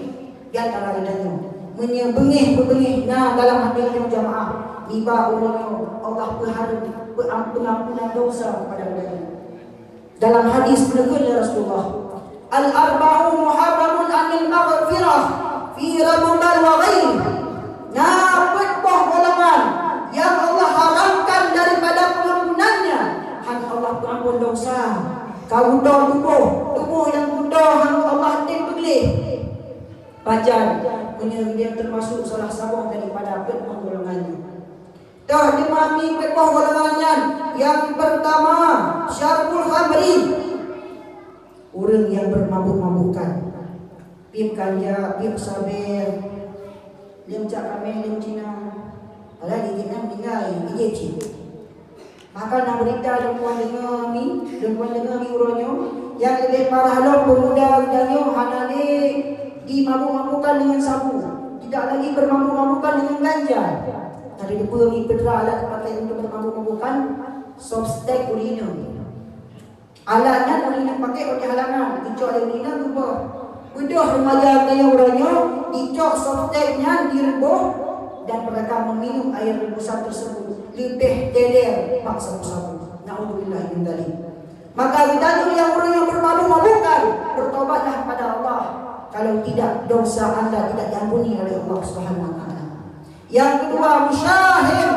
Speaker 1: di antara lidahnya. Bengih na dalam hati jamaah. Tiba Allah pengampunan dosa kepada mereka. Dalam hadis menegur Rasulullah, al-arba'u muharramun anil maghfirah fi Ramadan wa ghairi. Nah, petpoh golongan yang Allah haramkan daripada pengampunannya. Hanya Allah pengampun dosa. Kau tubuh yang budoh Allah dipilih. Pajar dia termasuk salah satu daripada petpoh golongannya. Dah dimami petpoh golongannya. Yang pertama, syarbul khamri. Orang yang bermabuk-mabukan. Pip kanja, pip saber, lim cak kami, lim Cina. Alah di Vietnam tinggal, di Jepsi. Maka nak berita perempuan dengar mi uronyo yang lebih parah lo pemuda danyo hanale dimabuk-mabukan dengan sabu, tidak lagi bermabuk-mabukan dengan ganja. Tadi depa mi pedra alat pakai untuk bermabuk-mabukan softstack urina. Alatnya urina pakai oleh halangan, dicok oleh urina lupa. Udah remaja kaya uronyo dicok softstacknya direbuh dan mereka meminum air rebusan tersebut lebih teler mak sabu-sabu. Naudzubillah min dzalik. Maka kita yang orang yang bermabuk-mabukan, bertobatlah kepada Allah. Kalau tidak, dosa anda tidak diampuni oleh Allah Subhanahu wa taala. Yang kedua, musyahim,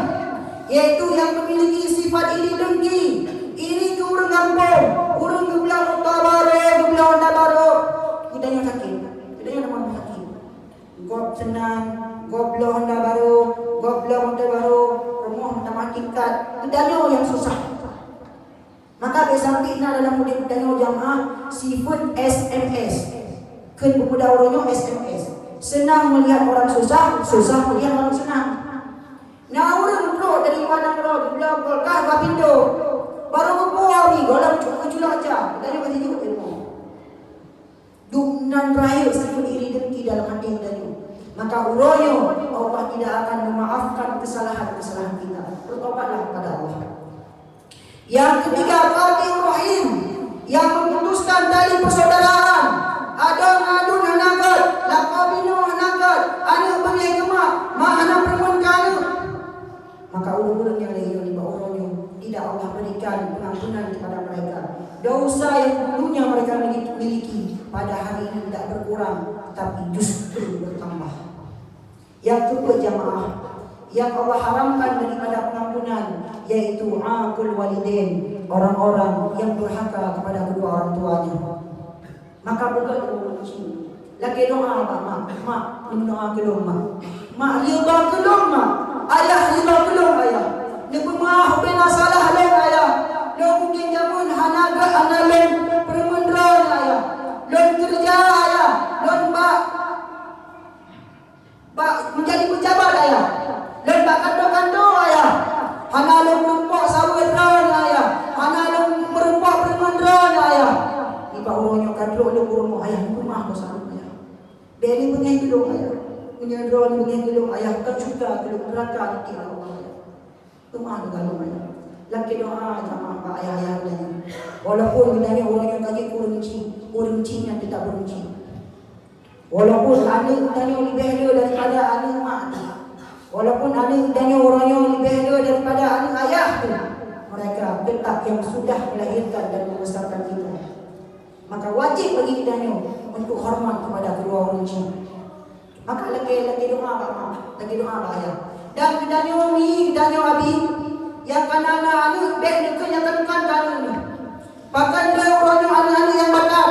Speaker 1: yaitu yang memiliki sifat iri dengki. Ini ke orang kampung, orang ke belah utabaro, ke belah utabaro. Kita yang sakit, kita yang nama sakit. Gob senang, gob belah utabaro, gob belah utabaro, rumah nama tingkat. Kita yang susah. Maka sampai dalam mudik danyo jamaah sifat SMS. Kan pemuda orangnya SMS. Senang melihat orang susah, susah melihat orang senang. Nah orang bro dari mana bro, belah kah bapindo. Baru berbual ni, golam cukup aja. Danyo kasih juga ilmu. Dunan raya sifat iri dengki dalam hati danyo. Maka uroyo Allah tidak akan memaafkan kesalahan-kesalahan kita. Bertobatlah kepada Allah. Yang ketiga, qatil rahim, yang memutuskan tali persaudaraan. Adon hanagat, laqabinu hanagat, anak bagi gemak, mak anak perempuan kana. Maka orang-orang yang lain di bawah orang tidak Allah berikan pengampunan kepada mereka. Dosa yang dulunya mereka miliki pada hari ini tidak berkurang, tapi justru bertambah. Yang kedua jamaah, yang Allah haramkan daripada pengampunan, yaitu aqul walidain, orang-orang yang durhaka kepada kedua orang tuanya. Maka bukan kunci. Lagi doa mak, doa kelong mak liba kelong mak, ayah liba kelong ayah. Lepas mah bina salah leng ayah. Lo mungkin jamun hanaga analeng permendran ayah. Lo kerja ayah, lo menjadi pejabat ayah. Lo kando ayah. Hana lo merempak saweran ayah. Hana lo merempak permendran ayah. Iba orangnya kadro lo kurung ayah rumah ko sa ayah. Beli punya gelung ayah. Punya drone punya gelung ayah kan suka gelung neraka di Allah. Rumah galung ayah. Laki doa jamaah pak ayah dan walaupun kita orang yang kaji kurunci yang tidak berunci. Walaupun ada kita lebih baik daripada anak mak. Walaupun ada dan orang yang lebih hebat daripada anak ayah tu, mereka tetap yang sudah melahirkan dan membesarkan kita. Maka wajib bagi kita untuk hormat kepada kedua orang tua. Maka lagi doa ayah. Dan kita ni abi yang anak-anak baik dekat yang tekan ni. Bahkan dia orang anak-anak yang batal.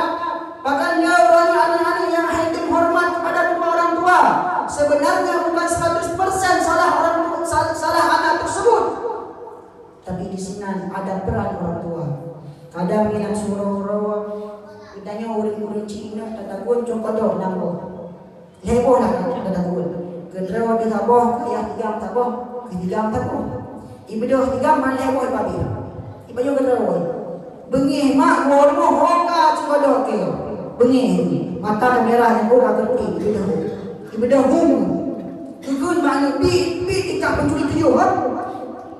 Speaker 1: Bahkan dia orang anak-anak yang hakim hormat kepada kedua orang tua. Sebenarnya bukan 100% salah anak tersebut, tapi di sini ada peran orang tua. Kadang yang surau-surau, kitanya orang-orang Cina tatagun congkodok nambo. Heboh lah tatagun. Kedua di taboh, ayah tigam taboh, tigam taboh. Ibedoh tigam mana heboh babi. Ibedoh kedua. Bengih mak ngormo hoka congkodok ke. Bengih mata merah yang buka kerti ibedoh. Ibedoh hum. Tugun mana bi tikak pencuri tuyul ha.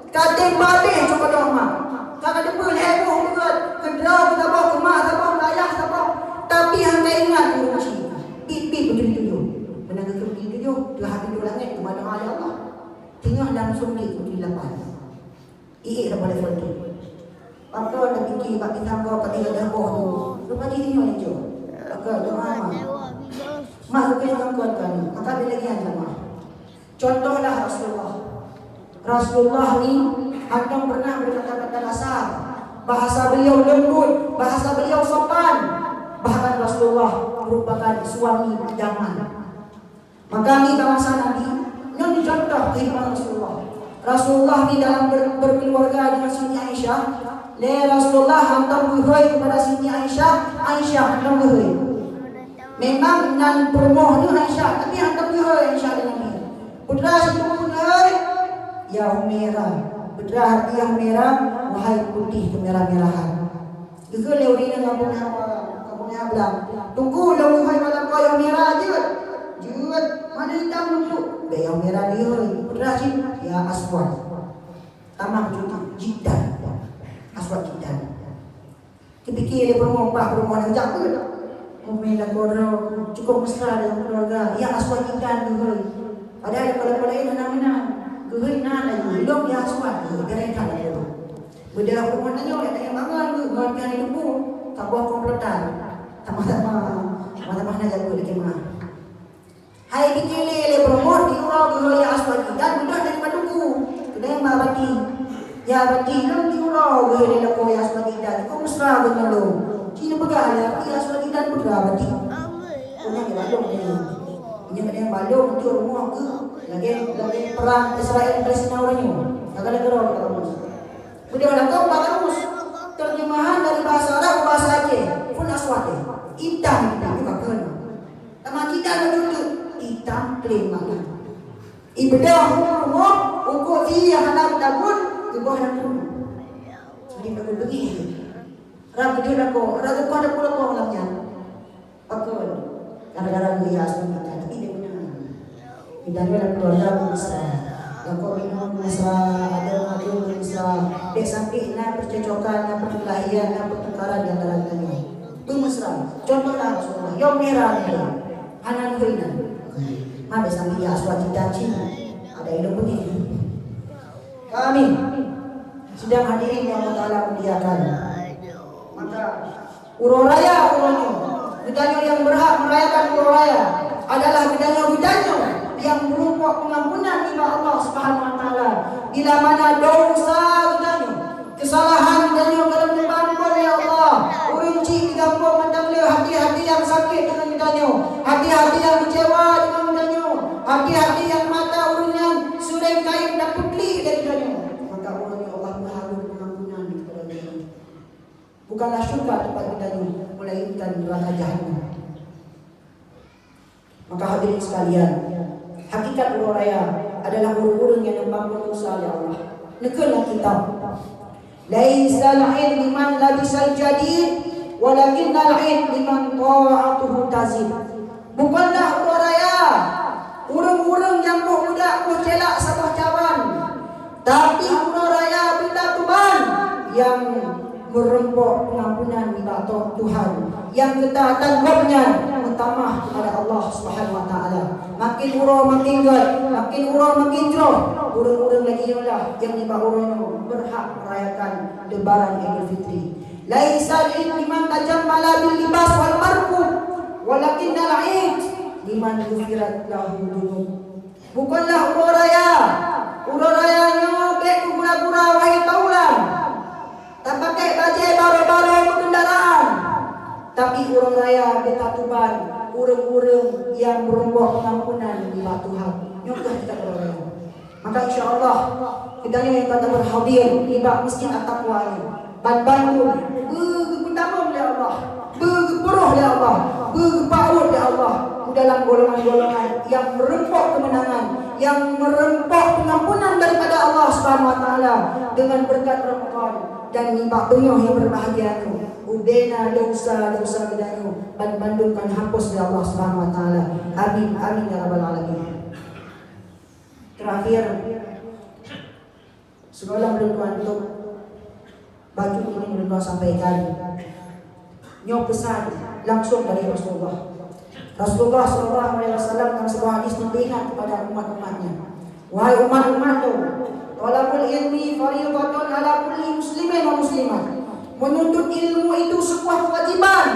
Speaker 1: Kadang balik coba mak. Kakak depan heboh berat. Kedra kita bawa ke mak, kita bawa ke ayah, kita bawa. Tapi hang ingat nan sumli di lapan. Dah boleh foto. Apa ada fikir bab ditambah pada dah boh. Lepas ni ni je. Maka doa mak kena kuatkan. Maka ada lagi yang sama. Contohlah Rasulullah ni akan pernah berkata-kata kasar. Bahasa beliau lembut, bahasa beliau sopan. Bahkan Rasulullah merupakan suami idaman. Maka ni bangsa Nabi, yang dicontoh kehidupan Rasulullah ni dalam berkeluarga dengan Siti Aisyah. Rasulullah hantar buhoi kepada Siti Aisyah, hantar buhoi. Memang nan permoh ni Aisyah, tapi hantar buhoi Aisyah dengan dia. Putra Siti buhoi, ya Humairah. Putra hati yang merah, wahai putih kemerah-merahan. Juga leuri dengan kampungnya belang. Tunggu dah buhoi malam kau yang merah je. Jut, mana hitam tunggu. Yang merah dia, putra Siti, ya Aswad. Tamam juga, jidan. Aswad jidan. Kepikir dia perempuan yang jatuh. Memilih korang cukup mesra dalam keluarga. Ya Aswad jidan juga. Padahal kalau lain mana-mana. Kehui nak lagi. Belum ya Aswad. Gerai tak ada tu. Benda perempuan tanya, yang mangan ke? Mereka ni lupu. Tak buat komplotan. Sama-sama nak jaga dia kemah. Hai dikele perempuan diurau ke ya Aswad jidan. Mudah daripada tu. Kedai yang bati. Ya bati long diurau ke dia lako ya Aswad jidan. Kau mesra dengan lo. Cina pegang ya Aswad jidan putra bati. Punya ke balong dia. Punya ke yang balong tu rumah ke. Lagi perang Israel Palestina orangnya. Agak gerau terus. Kemudian ada kau terus terjemahan dari bahasa Arab ke bahasa Aceh. Pun Aswad hitam juga kena. Nama kita begitu hitam plain mana. Ibadah rumah ukur dia hendak takut ke bawah nak pun. Jadi bagus begitu. Ragu dia nak kau, ragu kau ada pulau kau malamnya. Pakul. Gara-gara dia asal kita tapi dia punya. Bidang dia keluarga bisa. Yang kau minum bisa ada bisa. Dia sampai nak percocokan, nak perkelahian, nak pertukaran di antara kita. Itu mesra. Contohlah Rasulullah. Yang merah dia. Hanan Huinan. Mana sampai dia Aswad jidan Cina. Ada hidup begitu. Kami sedang hadirin yang Allah Ta'ala muliakan. Maka ururaya urunyo, gedanyo yang berhak merayakan ururaya adalah gedanyo yang berupa pengampunan kepada Allah Subhanahu Wa Ta'ala. Bila mana dosa gedanyo, kesalahan gedanyo kalau diampun oleh Allah, urinci digampung tentang hati-hati yang sakit dengan gedanyo, hati-hati yang kecewa dengan gedanyo, hati-hati yang mata urunnya sudah kain dan putih dari gedanyo. Maka urunyo Allah berharap pengampunan kepada dia. Bukanlah syurga tempat gedanyo, melainkan neraka jahanam. Maka hadirin sekalian, hakikat ururaya adalah urun-urun yang membangun dosa ya Allah. Nekelah kitab. Laisal 'ain liman labisal jadid, walakinnal 'ain liman ta'atuhu tazid. Bukanlah ururaya urun-urun yang budak ku celak sabah cawan, tapi ururaya benda tuban yang merempok pengampunan di bawah Tuhan, yang ketaatan Rabbnya utamah kepada Allah Subhanahu Wa Taala. Makin urang makin gad, makin urang makin jauh. Urang-urang lagi ialah yang di bawah urang berhak merayakan Lebaran Idul Fitri. Laisa liman tajammala bil libas wal markub, walakinnal 'id liman ghufirat lahu dzunub. Bukanlah ururayanya bek gura-gura wahai taulan. Tak pakai baju baru-baru kendaraan, tapi urang raya betatuban, urang-urang yang merembuk pengampunan di bawah Tuhan. Nyokah kita urang. Maka insya-Allah kita ni akan berhadir di bawah Masjid At-Taqwa ini. Bandung bergetamu oleh Allah, bergepuruh oleh Allah, bergeparut oleh Allah dalam golongan-golongan yang merempok kemenangan, yang merempok pengampunan daripada Allah Subhanahu Wa Taala dengan berkat Ramadan. Dan nimbak penuh yang berbahagia itu ubena dosa-dosa gedanyo dan bandungkan hapus oleh Allah Subhanahu Wa Taala. Amin amin ya rabbal alamin. Terakhir segala berdoa untuk baju ini berdoa sampaikan nyo pesan langsung dari Rasulullah. Rasulullah SAW dalam sebuah hadis memberikan kepada umat-umatnya, Wahai umat-umatku, talabul ilmi fardhatun ala kulli muslimin wa muslimat. Menuntut ilmu itu sebuah kewajiban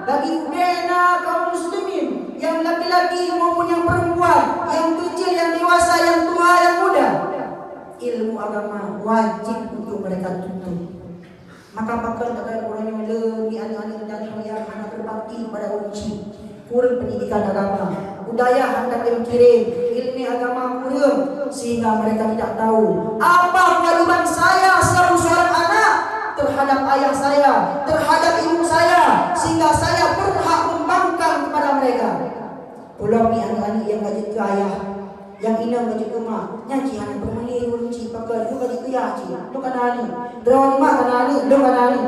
Speaker 1: bagi bena kaum muslimin, yang laki-laki maupun yang perempuan, yang kecil, yang dewasa, yang tua, yang muda. Ilmu agama wajib untuk mereka tuntut. Maka bakal ada orang yang lebih anak-anak dan yang anak berbakti pada uji kurang pendidikan agama, budaya hendak dikirim ilmu agama kurang, sehingga mereka tidak tahu apa kewajiban saya sebagai seorang anak terhadap ayah saya, terhadap ibu saya, sehingga saya berhak membangkang kepada mereka. Pulau ni anak-anak yang gaji ke ayah, yang ina gaji ke mak, nyanyi anak bermuli uji pakai lu gaji ke ayah cik, lu kan ani, draw mak kan ani, lu kan ani,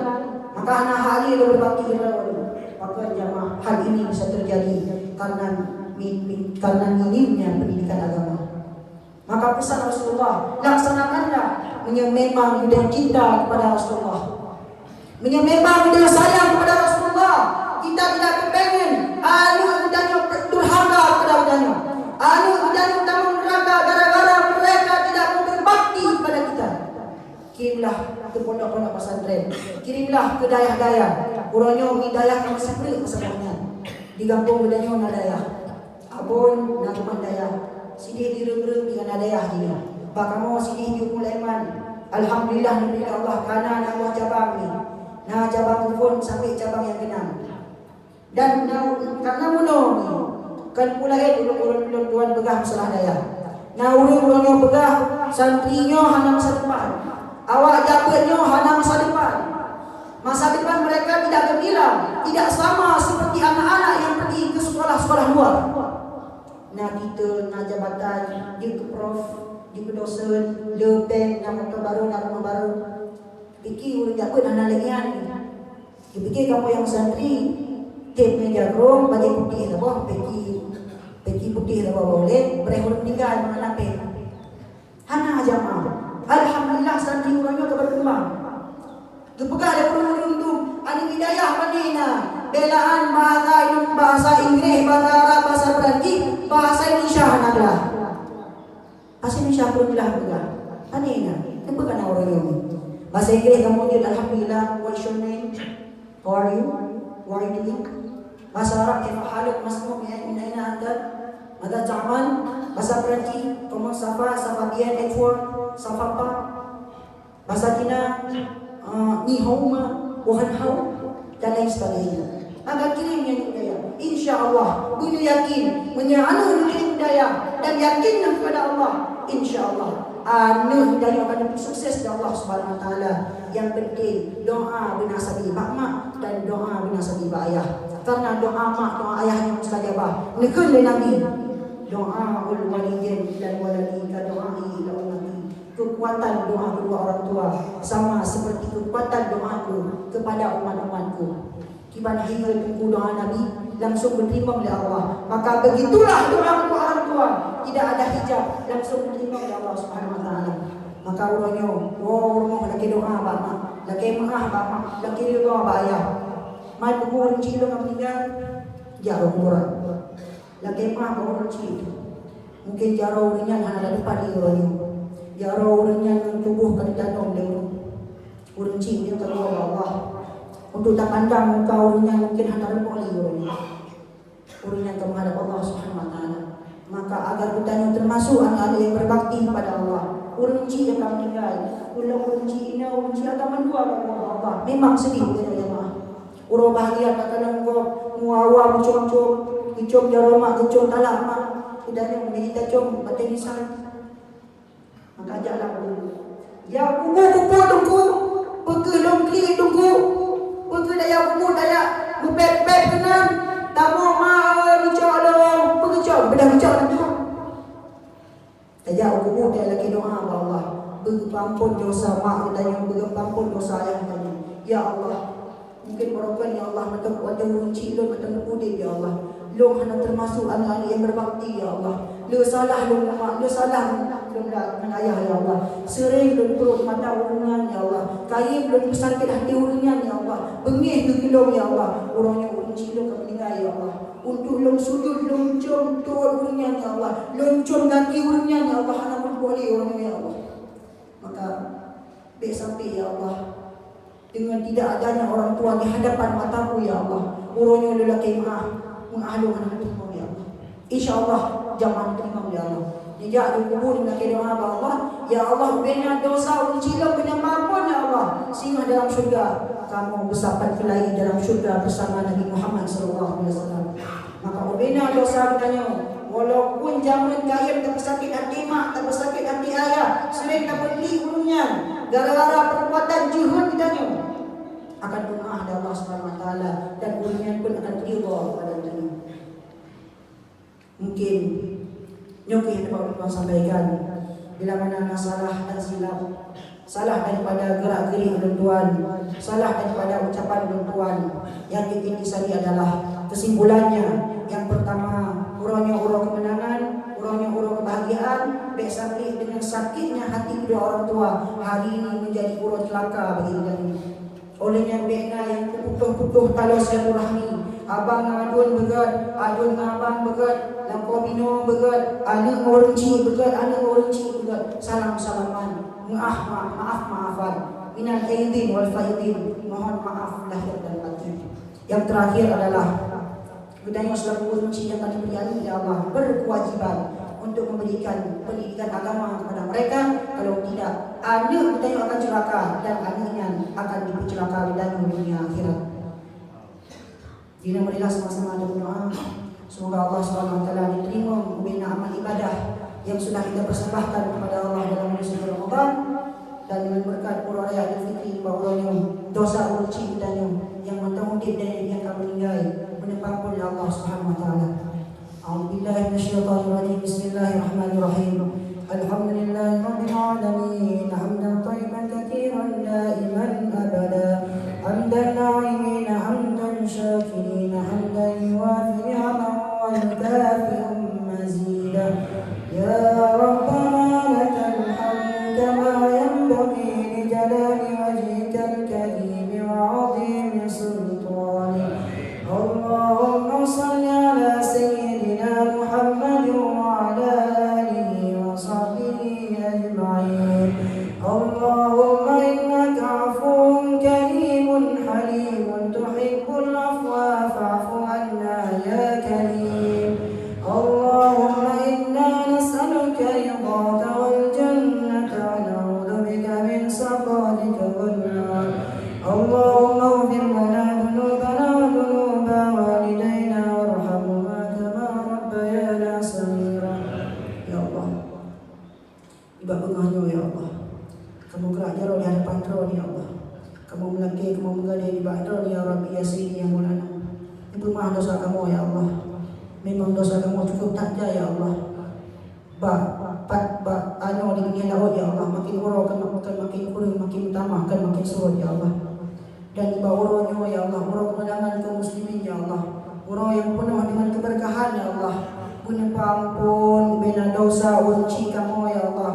Speaker 1: maka anak hari lu berbakti kepada lu. Maka jamaah, hal ini bisa terjadi karena minimnya pendidikan agama. Maka pesan Rasulullah, laksanakanlah memang dengan cinta kepada Rasulullah, memang dengan sayang kepada Rasulullah. Kita tidak kepengen anu udahnya durhaka kepada udahnya, anu udahnya tamu neraka gara-gara mereka tidak mau berbakti kepada kita. Kirimlah ke pondok-pondok pesantren, kirimlah ke dayah-dayah. Urangnya hidayah yang seperti sebelumnya. Di kampung bedanya nak dayah, abon nak rumah dayah. Sidih direng-reng dengan dayah dia. Bakamo sidih di Ulaiman. Alhamdulillah diberi Allah karena nak buah cabang ni. Nah cabang pun sampai cabang yang genang. Dan karena muno ni kan pula ulun tuan begah masalah dayah. Nah ulun-ulunnya begah santrinya hana masa depan. Awak jabatnya hana masa depan. Masa depan mereka tidak gemilang, tidak sama seperti anak-anak yang pergi ke sekolah-sekolah luar. Nah kita, nah jabatan, dia ke prof, dia ke dosen, le bank, nak motor baru, nak rumah baru. Fikir orang jabat anak legian ni. Dia fikir kamu yang santri, tip meja room, baju putih tak apa, peki putih tak apa boleh, berehur meninggal mengenai pek. Hana jamaah. Alhamdulillah santri orangnya berkembang. Kepegah ada perlu tu ada hidayah panina belaan bahasa Inggris, bahasa Arab, bahasa Perancis, bahasa Indonesia anaklah. Bahasa Indonesia pun lah pegah. Panina, kepegah nak orang ini. Bahasa Inggris kamu dia alhamdulillah, what's your name? How are you? What are you doing? Bahasa Arab kaifa haluk masmu min aina anta? Mada ta'mal? Bahasa Perancis, comment ça va? Ça va bien et toi? Ça va pas? Bahasa Cina ni hao ma, wahan hao dan lain sebagainya. Maka kirim yang budaya. InsyaAllah, bunu yakin menyanu kirim budaya dan yakinlah kepada Allah. InsyaAllah, anu budaya akan lebih sukses dari Allah Subhanahu Wa Taala. Yang penting doa binasabi mak dan doa binasabi ayah. Karena doa mak, doa ayah yang mustajabah. Nekun oleh Nabi. Doa ul walidain dan waladi ka doa ila ummati. Kekuatan doa kedua orang tua sama seperti kekuatan doaku kepada umat-umatku. Kibana hingga tunggu doa Nabi langsung diterima oleh Allah. Maka begitulah doa kedua orang tua, tidak ada hijab, langsung diterima oleh Allah Subhanahu Wa Taala. Maka orangnya, rumah lagi doa bapak, lagi maaf bapak, lagi doa bapak ayah. Mai kubur cilo nak meninggal, jauh kuburan. Lagi maaf orang cilo, mungkin jauh orangnya hanya depan dia orangnya. Jaro orangnya yang tubuh kali datang dia orang cing dia keluar Allah untuk tak pandang muka orangnya mungkin hanya remuk lagi orangnya akan menghadap Allah Subhanahu Wa Taala. Maka agar kita yang termasuk anak-anak yang berbakti kepada Allah, orang cing akan meninggal, orang cing ini orang cing akan mendua kepada Allah. Memang sedih kita jemaah. Orang bahagia kadang-kadang muawa muncul kicom jaro mak kicom talak mak tidak yang kita com batin nisan. Maka ajaklah dulu. Ya kubu-kubu tunggu, pergi longkli tunggu, pergi daya kubu daya, bepet-pet kenan, tamu ma bicak lo, pergi cak, bedah bicak nanti. Ajak kubu dia lagi doa Allah, berpampun dosa mak kita yang berpampun dosa ayah kita. Ya Allah, mungkin merupakan ya Allah mata kuat runci lo mata kubu ya Allah. Lo hanya termasuk anak-anak yang berbakti ya Allah. Lo salah lo mak, lo salah dengan ayah ya Allah. Sering lo perut mata urungan ya Allah. Kain lo pesakit hati urungan ya Allah. Bengih tu kilom ya Allah. Orangnya urunci lo kemeninggal ya Allah. Untuk lo sujud lo jom turun urungan ya Allah. Lo jom ganti urungan ya Allah. Hanya boleh orang ya Allah. Maka baik sampai ya Allah, dengan tidak adanya orang tua di hadapan mataku ya Allah, urunnya lelaki mengahlu anak-anakmu ya Allah. InsyaAllah jangan terima ya Allah. Dia dikubur dengan doa Allah, ya Allah bina dosa uncilah bina maafkan ya Allah, sehingga dalam syurga kamu bersama kelai dalam syurga bersama Nabi Muhammad sallallahu alaihi wasallam. Maka bina dosa katanya, walaupun zaman kaya tak bersakit hati mak, tak bersakit hati ayah, sering tak beli ulungnya gara-gara perbuatan jihad katanya, akan doa dari Allah Subhanahu wa taala dan ulungnya pun akan ridha pada dunia. Mungkin Nyoki yang dapat Tuhan sampaikan, bila mana salah dan silap, salah daripada gerak-gerik Tuhan, salah daripada ucapan Tuhan, yang ingin disari adalah kesimpulannya. Yang pertama, urangnya urang kemenangan, urangnya urang kebahagiaan, baik sampai dengan sakitnya hati kedua orang tua, hari ini menjadi urang celaka bagi kita ini. Olehnya baiknya yang putuh-putuh tali silaturahmi, abang adun begat, adun abang begat, lampau bino begat, anak ngorunci begat, anak ngorunci begat, salam-salaman, maafan, minal aidin wal faidin, mohon maaf lahir dan batin. Yang terakhir adalah budaya selaku ngorunci yang kami beri ya Allah berkewajiban untuk memberikan pendidikan agama kepada mereka. Kalau tidak, anak budaya akan celaka dan anaknya akan dipercelaka di dunia akhirat. Jadi marilah sama-sama berdoa, semoga Allah Subhanahu wa taala diterima membina amal ibadah yang sudah kita persembahkan kepada Allah dalam bulan Ramadan, dan dengan berkat Qur'an ayat Fitri bahwa dosa uci kita yang mentanggung dari yang kami meninggal menempatkan oleh Allah Subhanahu wa taala. A'udzubillahi minasyaitonir rajim. Bismillahirrahmanirrahim. Alhamdulillahi rabbil alamin. Hamdan thayyiban katsiran da'iman abada. Hamdan na'imin, hamdan syakirin, hamdan yuwafi ni'amahu wa yukafi'u mazida. Ya Rabbana lakal hamd kama yanbaghi li jalali wajhikal karim wa 'azimi sultanik. Allahumma salli ala sayyidina Muhammad wa ala alihi wa sahbihi ajma'in. Allahumma innaka 'afuwwun karimun halimun tuhibbul 'afwa fa'fu 'anna ya karim. Allahumma inna nas'aluka ridhaka wal jannata wa na'udzu bika min sakhatika wan nar. Allahumma ighfir lana dhunubana wa dhunuba walidayna warhamhuma kama rabbayana saghira. Ya Allah, ibadah pengahnya ya Allah, kamu gerak jauh di hadapan Kau ya Allah, kamu melaki, kamu menggali di bawah ya Rabbi ya Sayyidi ya Maulana. Itu mah dosa kamu ya Allah, memang dosa kamu cukup takja ya Allah. Anu di dunia laut ya Allah, makin urang kan makin kurang, makin tambah kan makin surut ya Allah. Dan di bawah urangnya ya Allah, urang kemenangan kaum muslimin ya Allah, urang yang penuh dengan keberkahan ya Allah. Punya ampun bina dosa unci kamu ya Allah,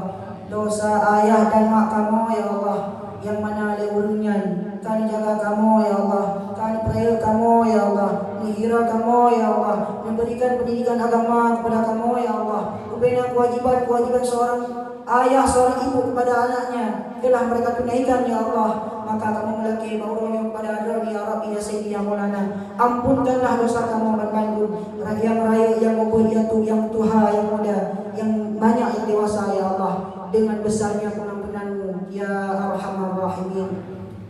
Speaker 1: dosa ayah dan mak kamu ya Allah, yang mana oleh urunyan kan jaga kamu ya Allah, kan peraya kamu ya Allah, nihira kamu ya Allah, memberikan pendidikan agama kepada kamu ya Allah. Bina kewajiban seorang ayah, seorang ibu kepada anaknya telah mereka tunaikan ya Allah. Maka kamu melaki baunya kepada Adon ya Rabbi ya Sayyidi ya Maulana. Ampunkanlah dosa kamu Bandung, yang raya, yang maupun yang tuha, yang muda, yang banyak, yang dewasa ya Allah, dengan besarnya pengampunanmu ya Arhamar Rahimin.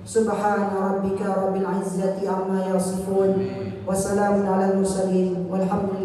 Speaker 1: Subhana rabbika rabbil izzati amma yasifun, wa salamun alal mursalin, walhamdulillah.